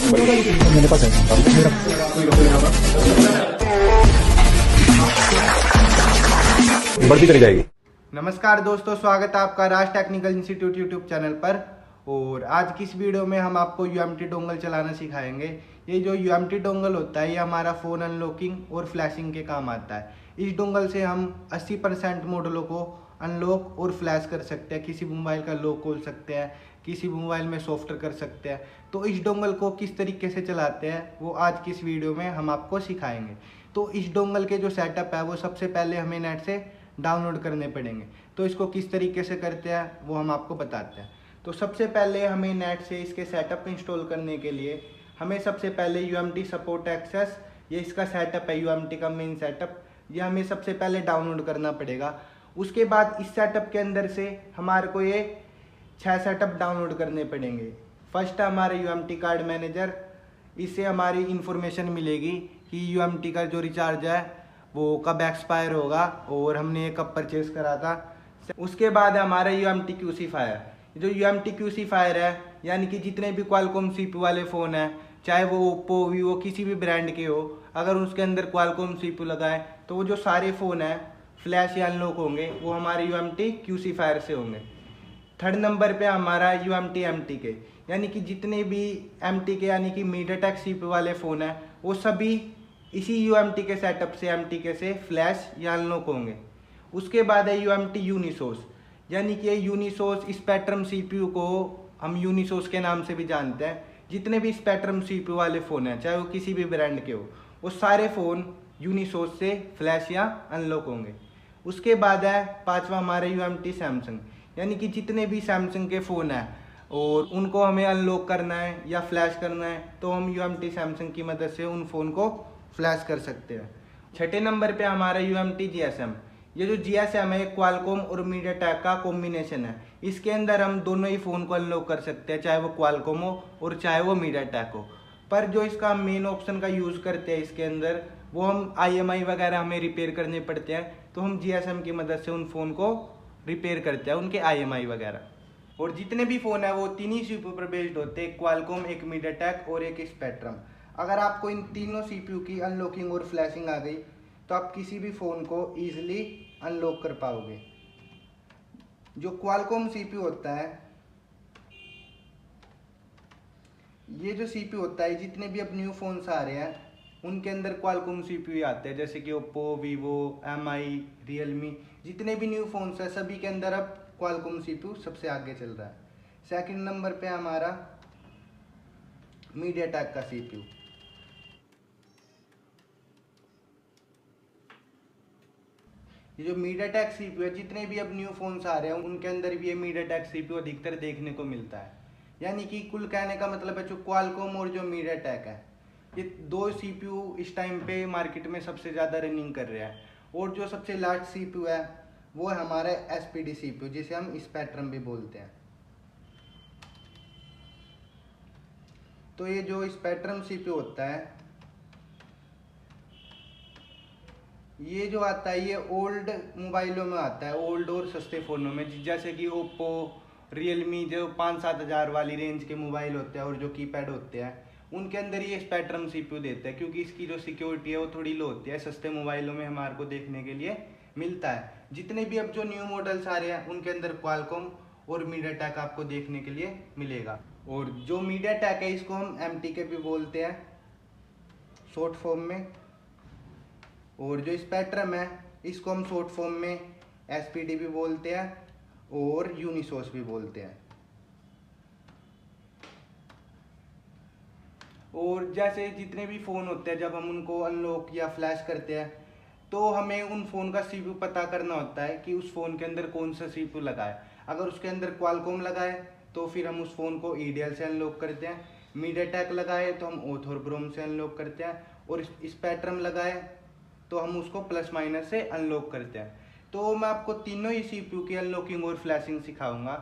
मेरे पास है बढ़ती चली जाएगी। नमस्कार दोस्तों, स्वागत है आपका राज टेक्निकल इंस्टीट्यूट यूट्यूब चैनल पर। और आज की इस वीडियो में हम आपको यूएमटी डोंगल चलाना सिखाएंगे। ये जो यूएमटी डोंगल होता है ये हमारा फ़ोन अनलॉकिंग और फ्लैशिंग के काम आता है। इस डोंगल से हम 80% मॉडलों को अनलॉक और फ्लैश कर सकते हैं। किसी मोबाइल का लॉक खोल सकते हैं, किसी मोबाइल में सॉफ्टवेयर कर सकते हैं। तो इस डोंगल को किस तरीके से चलाते हैं वो आज की इस वीडियो में हम आपको सिखाएंगे। तो इस डोंगल के जो सेटअप है वो सबसे पहले हमें नेट से डाउनलोड करने पड़ेंगे। तो इसको किस तरीके से करते हैं वो हम आपको बताते हैं। तो सबसे पहले हमें नेट से इसके सेटअप इंस्टॉल करने के लिए हमें सबसे पहले यूएमटी सपोर्ट एक्सेस, ये इसका सेटअप है, यूएमटी का मेन सेटअप, ये हमें सबसे पहले डाउनलोड करना पड़ेगा। उसके बाद इस सेटअप के अंदर से हमारे को ये 6 सेटअप डाउनलोड करने पड़ेंगे। फर्स्ट है हमारा यूएमटी कार्ड मैनेजर। इससे हमारी इंफॉर्मेशन मिलेगी कि यूएमटी का जो रिचार्ज है वो कब एक्सपायर होगा और हमने ये कब परचेज करा था। उसके बाद है हमारा यूएमटी क्यूसी फायर। जो यूएमटी क्यूसी फायर है यानी कि जितने भी क्वालकॉम सीपीयू वाले फ़ोन हैं, चाहे वो ओप्पो, वीवो, किसी भी ब्रांड के हो, अगर उसके अंदर क्वालकॉम सीपीयू लगाए तो वो जो सारे फ़ोन हैं फ्लैश या अनलॉक होंगे वो हमारे यूएमटी क्यूसी फायर से होंगे। थर्ड नंबर पे हमारा यूएमटी एमटी के, यानी कि जितने भी एमटी के यानी कि मीडियाटेक सीपीयू वाले फ़ोन हैं वो सभी इसी यूएमटी के सेटअप से एमटी के से फ्लैश या अनलॉक होंगे। उसके बाद है यूएमटी यूनिसोर्स, यानी कि ये यूनिसोर्स स्पेक्ट्रम सीपीयू को हम यूनिसोर्स के नाम से भी जानते हैं। जितने भी स्पेक्ट्रम सीपीयू वाले फ़ोन हैं चाहे वो किसी भी ब्रांड के हो, वो सारे फ़ोन यूनिसोर्स से फ्लैश या अनलॉक होंगे। उसके बाद है पांचवा हमारा यूएमटी सैमसंग, यानी कि जितने भी सैमसंग के फ़ोन हैं और उनको हमें अनलॉक करना है या फ्लैश करना है तो हम यूएमटी सैमसंग की मदद से उन फ़ोन को फ्लैश कर सकते हैं। छठे नंबर पे हमारा यूएमटी जीएसएम। ये जो जीएसएम है क्वालकॉम और मीडियाटेक का कॉम्बिनेशन है। इसके अंदर हम दोनों ही फ़ोन को अनलॉक कर सकते हैं, चाहे वो क्वालकॉम हो और चाहे वो मीडियाटेक हो। पर जो इसका मेन ऑप्शन का यूज़ करते हैं इसके अंदर, वो हम आईएमआई वगैरह हमें रिपेयर करने पड़ते हैं, तो हम जीएसएम की मदद से उन फ़ोन को रिपेयर करते हैं, उनके आईएमआई वगैरह। और जितने भी फ़ोन है वो तीन ही सीपीयू पर बेस्ड होते हैं, क्वालकॉम, एक मीडियाटेक और एक स्पेक्ट्रम। अगर आपको इन तीनों सीपीयू की अनलॉकिंग और फ्लैशिंग आ गई तो आप किसी भी फ़ोन को ईजिली अनलॉक कर पाओगे। जो क्वालकॉम सीपीयू होता है, ये जो सीपीयू होता है, जितने भी अब न्यू फोन्स आ रहे हैं उनके अंदर क्वालकॉम सीपीयू आते हैं, जैसे कि ओप्पो, वीवो, एमआई, रियलमी, जितने भी न्यू फोन्स हैं सभी के अंदर अब क्वालकॉम सीपीयू सबसे आगे चल रहा है। सेकंड नंबर पे हमारा मीडियाटेक का सीपीयू। ये जो मीडियाटेक सीपीयू है, जितने भी अब न्यू फोन्स आ रहे हैं उनके अंदर भी ये मीडियाटेक सीपीयू अधिकतर देखने को मिलता है। यानी कि कुल कहने का मतलब है जो क्वालकॉम और जो मीडियाटेक है, ये दो सीपीयू इस टाइम पे मार्केट में सबसे ज़्यादा रनिंग कर रहे हैं। और जो सबसे लास्ट सीपीयू है वो है हमारा एसपीडी सीपीयू, जिसे हम स्पेक्ट्रम भी बोलते हैं। तो ये जो स्पेक्ट्रम सीपीयू होता है, ये जो आता है ये ओल्ड मोबाइलों में आता है, ओल्ड और सस्ते फ़ोनों में, जैसे कि ओप्पो, रियलमी, जो 5-7 हज़ार वाली रेंज के मोबाइल होते हैं और जो कीपैड होते हैं उनके अंदर ये स्पेक्ट्रम सीपीयू देते हैं, क्योंकि इसकी जो सिक्योरिटी है वो थोड़ी लो होती है। सस्ते मोबाइलों में हमारे को देखने के लिए मिलता है। जितने भी अब जो न्यू मॉडल्स आ रहे हैं उनके अंदर क्वालकॉम और मीडियाटेक आपको देखने के लिए मिलेगा। और जो मीडियाटेक है इसको हम एमटीके भी बोलते हैं शॉर्ट फॉर्म में, और जो स्पेक्ट्रम है इसको हम शॉर्ट फॉर्म में एसपीडी भी बोलते हैं और यूनिसोर्स भी बोलते हैं। और जैसे जितने भी फ़ोन होते हैं जब हम उनको अनलॉक या फ्लैश करते हैं तो हमें उन फ़ोन का सीपीयू पता करना होता है कि उस फ़ोन के अंदर कौन सा सीपीयू लगा है। अगर उसके अंदर क्वालकॉम लगा है तो फिर हम उस फ़ोन को ईडीएल से अनलॉक करते हैं, मीडियाटेक लगा है तो हम ओथ और ब्रोम से अनलॉक करते हैं, और स्पेक्ट्रम लगा है तो हम उसको प्लस माइनस से अनलॉक करते हैं। तो मैं आपको तीनों ही सीपीयू की अनलॉकिंग और फ्लैशिंग सिखाऊंगा।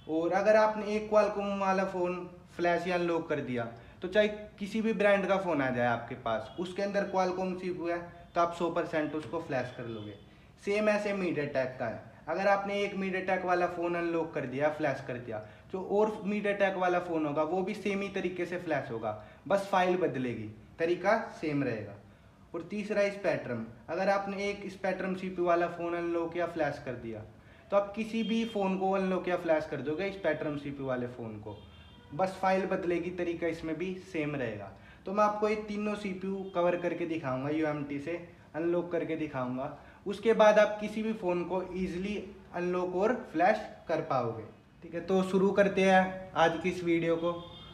और अगर आपने एक क्वालकॉम वाला फ़ोन फ्लैश या अनलॉक कर दिया तो चाहे किसी भी ब्रांड का फ़ोन आ जाए आपके पास, उसके अंदर क्वालकॉम सीपीयू है तो आप 100% उसको फ्लैश कर लोगे। सेम ऐसे मीडियाटेक का है, अगर आपने एक मीडियाटेक वाला फ़ोन अनलॉक कर दिया, फ्लैश कर दिया, जो और मीडियाटेक वाला फ़ोन होगा वो भी सेम ही तरीके से फ्लैश होगा, बस फाइल बदलेगी, तरीका सेम रहेगा। और तीसरा स्पेक्ट्रम, अगर आपने एक स्पेक्ट्रम CPU वाला फ़ोन अनलॉक या फ्लैश कर दिया तो आप किसी भी फ़ोन को अनलॉक या फ्लैश कर दोगे स्पेक्ट्रम CPU वाले फ़ोन को, बस फाइल बदलेगी, तरीका इसमें भी सेम रहेगा। तो मैं आपको ये तीनों CPU कवर करके दिखाऊंगा, UMT से अनलॉक करके दिखाऊंगा। उसके बाद आप किसी भी फ़ोन को ईजिली अनलॉक और फ्लैश कर पाओगे। ठीक है, तो शुरू करते हैं आज की इस वीडियो को।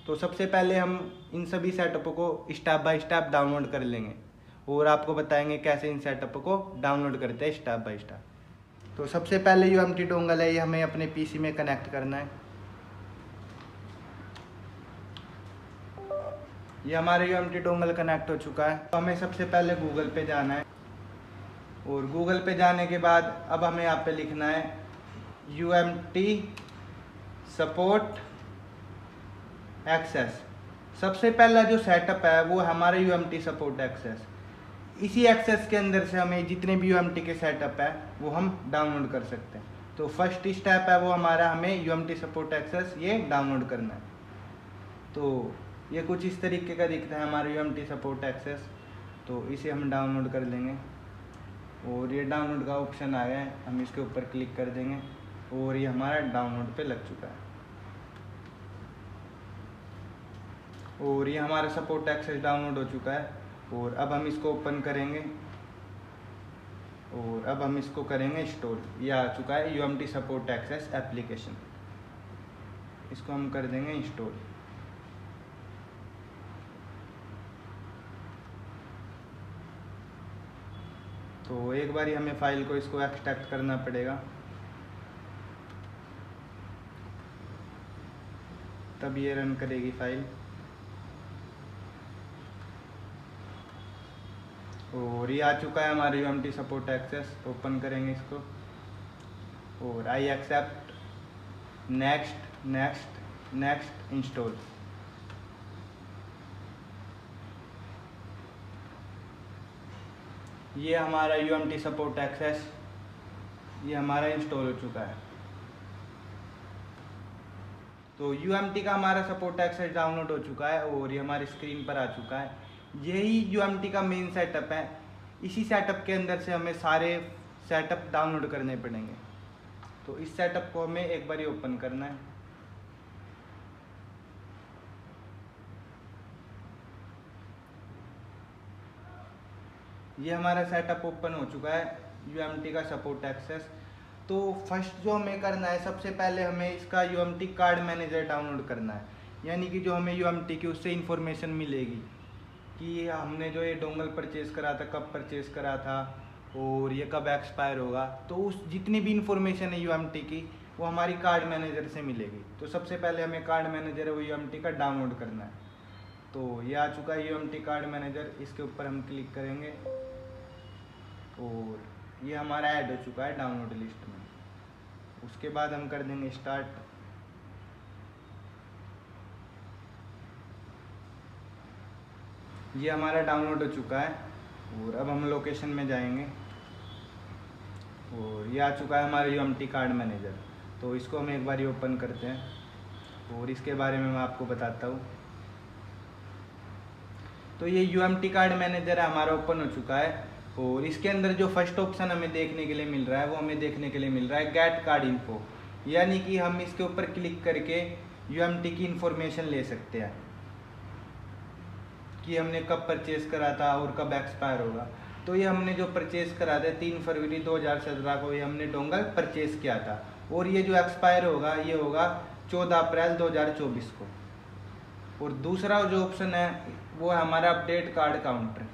तो सबसे पहले हम इन सभी सेटअपों को स्टेप बाय स्टेप डाउनलोड कर लेंगे और आपको बताएंगे कैसे इन सेटअप को डाउनलोड करते हैं स्टेप बाय स्टेप। तो सबसे पहले UMT डोंगल है, ये हमें अपने PC में कनेक्ट करना है। ये हमारे UMT डोंगल कनेक्ट हो चुका है। तो हमें सबसे पहले गूगल पे जाना है और गूगल पे जाने के बाद अब हमें यहाँ पे लिखना है UMT सपोर्ट एक्सेस। सबसे पहला जो सेटअप है वो हमारा UMT सपोर्ट एक्सेस। इसी एक्सेस के अंदर से हमें जितने भी UMT के सेटअप है वो हम डाउनलोड कर सकते हैं। तो फर्स्ट स्टेप है वो हमारा, हमें UMT सपोर्ट एक्सेस ये डाउनलोड करना है। तो ये कुछ इस तरीके का दिखता है हमारा UMT सपोर्ट एक्सेस। तो इसे हम डाउनलोड कर लेंगे और ये डाउनलोड का ऑप्शन आ गया है, हम इसके ऊपर क्लिक कर देंगे और ये हमारा डाउनलोड पे लग चुका है। और ये हमारा सपोर्ट एक्सेस डाउनलोड हो चुका है और अब हम इसको ओपन करेंगे और अब हम इसको करेंगे इंस्टॉल। ये आ चुका है UMT सपोर्ट एक्सेस एप्लीकेशन, इसको हम कर देंगे इंस्टॉल। तो एक बार हमें फाइल को इसको एक्सट्रैक्ट करना पड़ेगा, तब ये रन करेगी फाइल। और ये आ चुका है हमारा UMT सपोर्ट एक्सेस। ओपन करेंगे इसको और I accept, next next next, install. ये हमारा UMT सपोर्ट एक्सेस ये हमारा इंस्टॉल हो चुका है। तो UMT का हमारा सपोर्ट एक्सेस डाउनलोड हो चुका है और ये हमारी स्क्रीन पर आ चुका है। यही UMT का मेन सेटअप है। इसी सेटअप के अंदर से हमें सारे सेटअप डाउनलोड करने पड़ेंगे। तो इस सेटअप को हमें एक बार ओपन करना है। ये हमारा सेटअप ओपन हो चुका है UMT का सपोर्ट एक्सेस। तो फर्स्ट जो हमें करना है, सबसे पहले हमें इसका UMT कार्ड मैनेजर डाउनलोड करना है, यानी कि जो हमें UMT की उससे इंफॉर्मेशन मिलेगी कि हमने जो ये डोंगल परचेज़ करा था, कब परचेज़ करा था और ये कब एक्सपायर होगा। तो उस जितनी भी इंफॉर्मेशन है UMT की वो हमारी कार्ड मैनेजर से मिलेगी। तो सबसे पहले हमें कार्ड मैनेजर है वो UMT का डाउनलोड करना है। तो ये आ चुका है UMT कार्ड मैनेजर, इसके ऊपर हम क्लिक करेंगे और ये हमारा ऐड हो चुका है डाउनलोड लिस्ट में। उसके बाद हम कर देंगे स्टार्ट। ये हमारा डाउनलोड हो चुका है और अब हम लोकेशन में जाएंगे और ये आ चुका है हमारा UMT कार्ड मैनेजर। तो इसको हम एक बार ओपन करते हैं और इसके बारे में मैं आपको बताता हूँ। तो ये UMT कार्ड मैनेजर हमारा ओपन हो चुका है और इसके अंदर जो फर्स्ट ऑप्शन हमें देखने के लिए मिल रहा है वो हमें देखने के लिए मिल रहा है गेट कार्ड इन्फो, यानी कि हम इसके ऊपर क्लिक करके UMT की इंफॉर्मेशन ले सकते हैं कि हमने कब परचेज़ करा था और कब एक्सपायर होगा। तो ये हमने जो परचेज़ करा था 3 फरवरी 2017 को ये हमने डोंगल परचेज़ किया था और ये जो एक्सपायर होगा ये होगा 14 अप्रैल 2024 को। और दूसरा जो ऑप्शन है वो है हमारा अपडेट कार्ड काउंटर।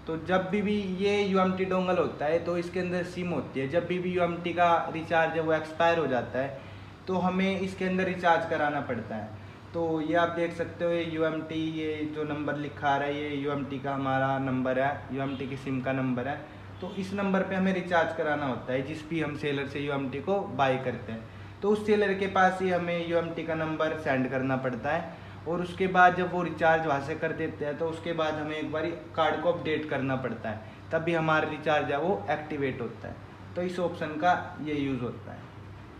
तो जब भी ये UMT डोंगल होता है तो इसके अंदर सिम होती है, जब भी UMT का रिचार्ज है वो एक्सपायर हो जाता है तो हमें इसके अंदर रिचार्ज कराना पड़ता है। तो ये आप देख सकते हो ये UMT, ये जो नंबर लिखा आ रहा है ये UMT का हमारा नंबर है, UMT की सिम का नंबर है। तो इस नंबर पे हमें रिचार्ज कराना होता है जिस भी हम सेलर से UMT को बाय करते हैं। तो उस सेलर के पास ही हमें UMT का नंबर सेंड करना पड़ता है और उसके बाद जब वो रिचार्ज वहाँ से कर देते हैं तो उसके बाद हमें एक बार कार्ड को अपडेट करना पड़ता है, तभी हमारा रिचार्ज है वो एक्टिवेट होता है। तो इस ऑप्शन का ये यूज़ होता है।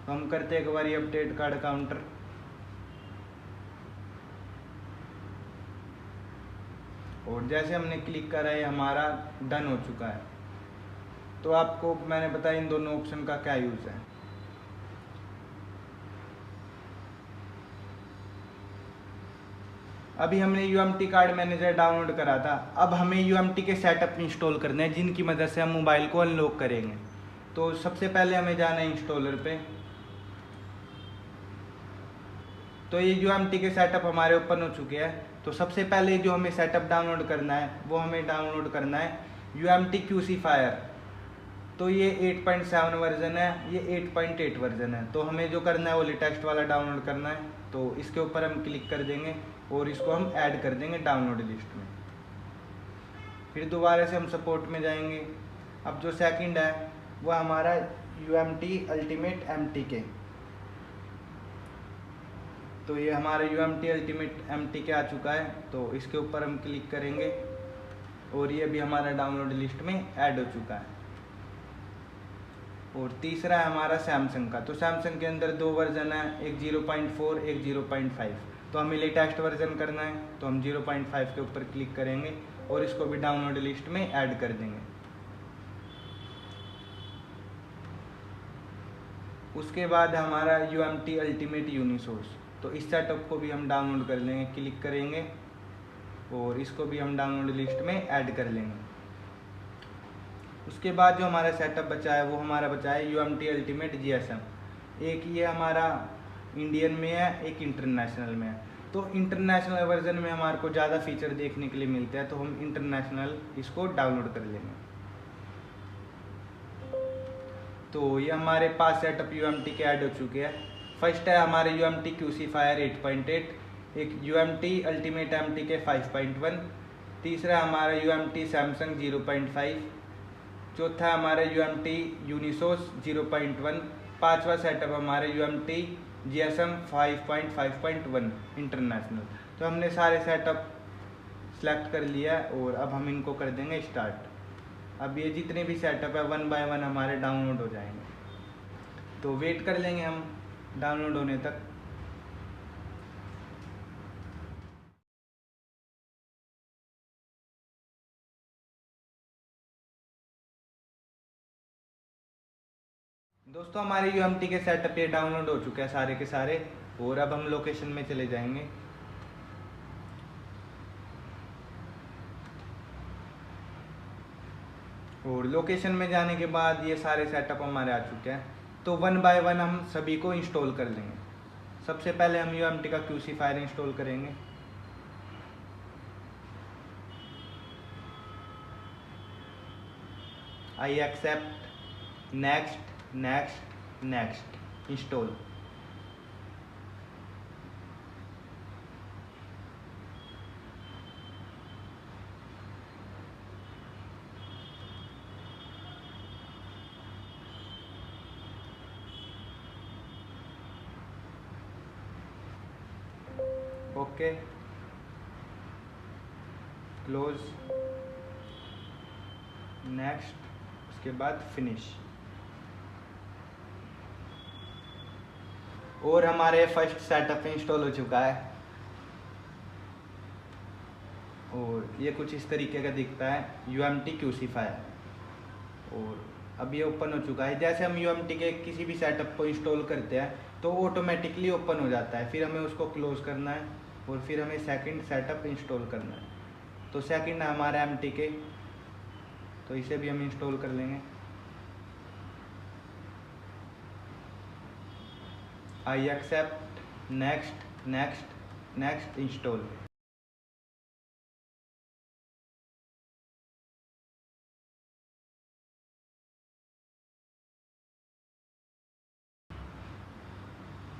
तो हम करते हैं एक बार अपडेट कार्ड काउंटर। और जैसे हमने क्लिक करा है हमारा डन हो चुका है। तो आपको मैंने बताया इन दोनों ऑप्शन का क्या यूज़ है। अभी हमने UMT कार्ड मैनेजर डाउनलोड करा था। अब हमें UMT के सेटअप इंस्टॉल करने हैं जिनकी मदद से हम मोबाइल को अनलॉक करेंगे। तो सबसे पहले हमें जाना है इंस्टॉलर पे। तो ये UMT के सेटअप हमारे ओपन हो चुके हैं। तो सबसे पहले जो हमें सेटअप डाउनलोड करना है वो हमें डाउनलोड करना है UMT QC Fire। तो ये 8.7 वर्जन है, ये 8.8 वर्जन है। तो हमें जो करना है वो लेटेस्ट वाला डाउनलोड करना है। तो इसके ऊपर हम क्लिक कर देंगे और इसको हम ऐड कर देंगे डाउनलोड लिस्ट में। फिर दोबारा से हम सपोर्ट में जाएंगे। अब जो सेकंड है वो हमारा UMT अल्टीमेट MTK। तो ये हमारा UMT अल्टीमेट MTK आ चुका है। तो इसके ऊपर हम क्लिक करेंगे और ये भी हमारा डाउनलोड लिस्ट में ऐड हो चुका है। और तीसरा है हमारा सैमसंग का। तो सैमसंग के अंदर दो वर्जन है, एक 0.4 एक 0.5। तो हमें लेटेस्ट वर्जन करना है तो हम 0.5 के ऊपर क्लिक करेंगे और इसको भी डाउनलोड लिस्ट में ऐड कर देंगे। उसके बाद हमारा UMT अल्टीमेट यूनिसोर्स। तो इस सेटअप को भी हम डाउनलोड कर लेंगे, क्लिक करेंगे और इसको भी हम डाउनलोड लिस्ट में ऐड कर लेंगे। उसके बाद जो हमारा सेटअप बचा है वो हमारा बचा है UMT अल्टीमेट GSM। एक ये हमारा इंडियन में है, एक इंटरनेशनल में है। तो इंटरनेशनल वर्जन में हमारे को ज़्यादा फीचर देखने के लिए मिलते हैं, तो हम इंटरनेशनल इसको डाउनलोड कर लेंगे। तो ये हमारे पास सेटअप UMT के ऐड हो चुके हैं। फर्स्ट है हमारे UMT QC Fire 8.8, एक UMT अल्टीमेट MTK 5.1, तीसरा हमारा UMT सैमसंग 0.5, चौथा हमारा UMT यूनिसोर्स 0.1, पांचवा सेटअप हमारे UMT GSM 5.5.1 इंटरनेशनल। तो हमने सारे सेटअप सेलेक्ट कर लिया है और अब हम इनको कर देंगे स्टार्ट। अब ये जितने भी सेटअप है 1 बाय 1 हमारे डाउनलोड हो जाएंगे। तो वेट कर लेंगे हम डाउनलोड होने तक। दोस्तों हमारे UMT के सेटअप ये डाउनलोड हो चुके हैं सारे के सारे। और अब हम लोकेशन में चले जाएंगे। और लोकेशन में जाने के बाद ये सारे सेटअप हमारे आ चुके हैं। तो 1 बाय 1 हम सभी को इंस्टॉल कर लेंगे। सबसे पहले हम UMT का QC Fire इंस्टॉल करेंगे। I accept, next next next, install. Okay, close, next, उसके बाद फिनिश। और हमारे फर्स्ट सेटअप इंस्टॉल हो चुका है और ये कुछ इस तरीके का दिखता है UMT QC Fire। और अब ये ओपन हो चुका है। जैसे हम UMT के किसी भी सेटअप को इंस्टॉल करते हैं तो ऑटोमेटिकली ओपन हो जाता है। फिर हमें उसको क्लोज करना है और फिर हमें सेकंड सेटअप इंस्टॉल करना है। तो सेकंड है हमारा MTK, तो इसे भी हम इंस्टॉल कर लेंगे। I accept, next next next, install.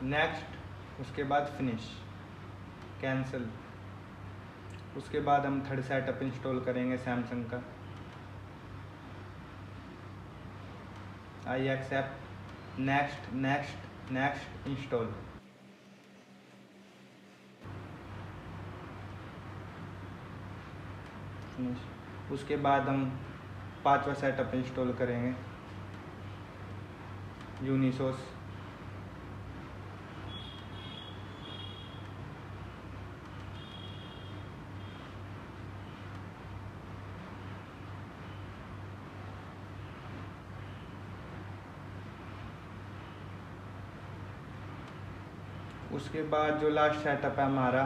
Next, उसके बाद फिनिश, कैंसिल। उसके बाद हम थर्ड सेटअप इंस्टॉल करेंगे सैमसंग का। I accept, next next next, install. Finish. उसके बाद हम पांचवा सेटअप इंस्टॉल करेंगे यूनिसोर्स। उसके बाद जो लास्ट सेटअप है हमारा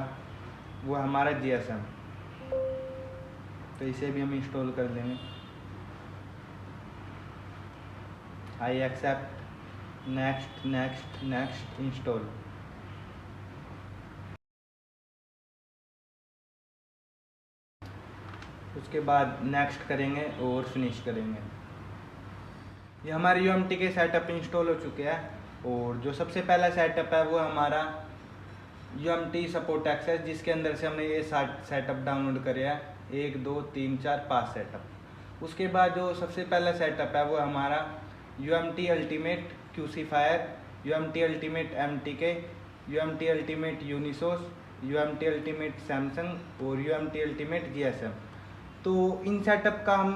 वो हमारा GSM, तो इसे भी हम इंस्टॉल कर लेंगे। I accept, next next next, install. उसके बाद नेक्स्ट करेंगे और फिनिश करेंगे। ये हमारे UMT के सेटअप इंस्टॉल हो चुके हैं और जो सबसे पहला सेटअप है वो हमारा UMT सपोर्ट एक्सेस, जिसके अंदर से हमने ये सेटअप डाउनलोड करे हैं, 1 2 3 4 5 सेटअप। उसके बाद जो सबसे पहला सेटअप है वो हमारा UMT ultimate QcFire, UMT ultimate MTK, UMT ultimate Unisoc, UMT ultimate Samsung और UMT अल्टीमेट GSM। तो इन सेटअप का हम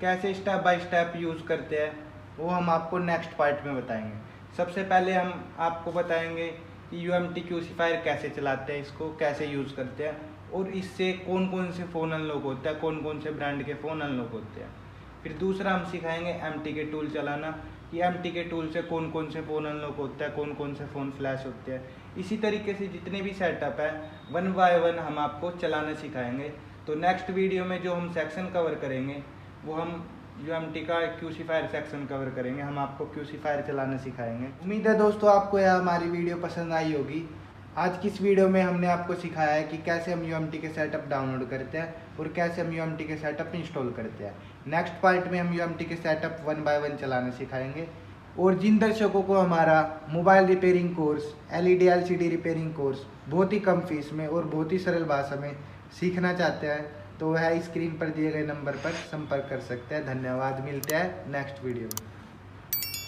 कैसे स्टेप बाय स्टेप यूज़ करते हैं वो हम आपको नेक्स्ट पार्ट में बताएंगे। सबसे पहले हम आपको बताएंगे कि UMT क्यूसीफायर कैसे चलाते हैं, इसको कैसे यूज़ करते हैं और इससे कौन कौन से फ़ोन अनलॉक होता है, कौन कौन से ब्रांड के फ़ोन अनलॉक होते हैं। फिर दूसरा हम सिखाएंगे MTK टूल चलाना, कि MTK टूल से कौन कौन से फ़ोन अनलॉक होता है, कौन कौन से फ़ोन फ्लैश होते हैं। इसी तरीके से जितने भी सेटअप है 1 बाय 1 हम आपको चलाना सिखाएंगे। तो नेक्स्ट वीडियो में जो हम सेक्शन कवर करेंगे वो हम UMT का क्यूसीफायर सेक्शन कवर करेंगे, हम आपको क्यूसीफायर चलाना सिखाएंगे। उम्मीद है दोस्तों आपको यह हमारी वीडियो पसंद आई होगी। आज की इस वीडियो में हमने आपको सिखाया है कि कैसे हम UMT के सेटअप डाउनलोड करते हैं और कैसे हम UMT के सेटअप इंस्टॉल करते हैं। नेक्स्ट पार्ट में हम UMT के सेटअप 1 बाय 1 चलाना सिखाएंगे। और जिन दर्शकों को हमारा mobile repairing course, LED LCD repairing course बहुत ही कम फीस में और बहुत ही सरल भाषा में सीखना चाहते हैं तो वह स्क्रीन पर दिए गए नंबर पर संपर्क कर सकते हैं। धन्यवाद, मिलते हैं नेक्स्ट वीडियो में।